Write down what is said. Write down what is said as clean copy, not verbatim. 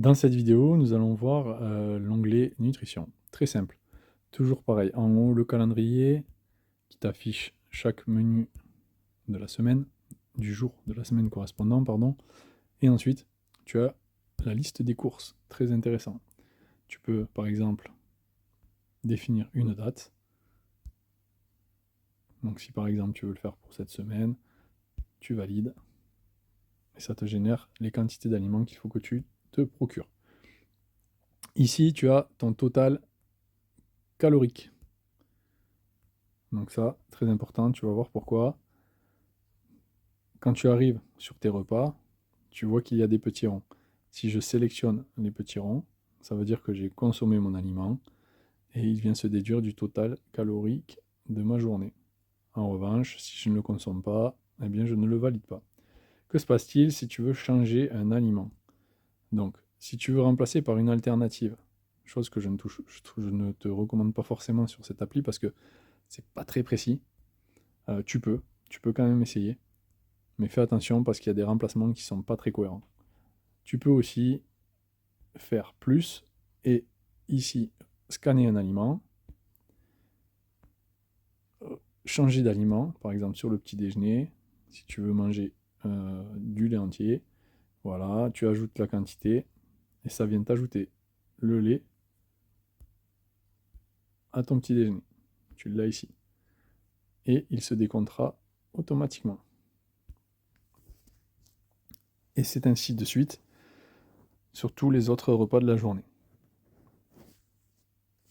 Dans cette vidéo, nous allons voir l'onglet Nutrition. Très simple. Toujours pareil, en haut le calendrier qui t'affiche chaque menu de la semaine, du jour de la semaine correspondant, pardon. Et ensuite, tu as la liste des courses. Très intéressant. Tu peux, par exemple, définir une date. Donc si par exemple tu veux le faire pour cette semaine, tu valides. Et ça te génère les quantités d'aliments qu'il faut que tu te procures. Ici, tu as ton total calorique. Donc ça, très important, tu vas voir pourquoi. Quand tu arrives sur tes repas, tu vois qu'il y a des petits ronds. Si je sélectionne les petits ronds, ça veut dire que j'ai consommé mon aliment et il vient se déduire du total calorique de ma journée. En revanche, si je ne le consomme pas, eh bien je ne le valide pas. Que se passe-t-il si tu veux changer un aliment? Donc, si tu veux remplacer par une alternative, chose que je ne te recommande pas forcément sur cette appli parce que c'est pas très précis, tu peux quand même essayer. Mais fais attention parce qu'il y a des remplacements qui ne sont pas très cohérents. Tu peux aussi faire plus et ici scanner un aliment, changer d'aliment, par exemple sur le petit déjeuner, si tu veux manger du lait entier, voilà, tu ajoutes la quantité et ça vient t'ajouter le lait à ton petit déjeuner. Tu l'as ici. Et il se décomptera automatiquement. Et c'est ainsi de suite sur tous les autres repas de la journée.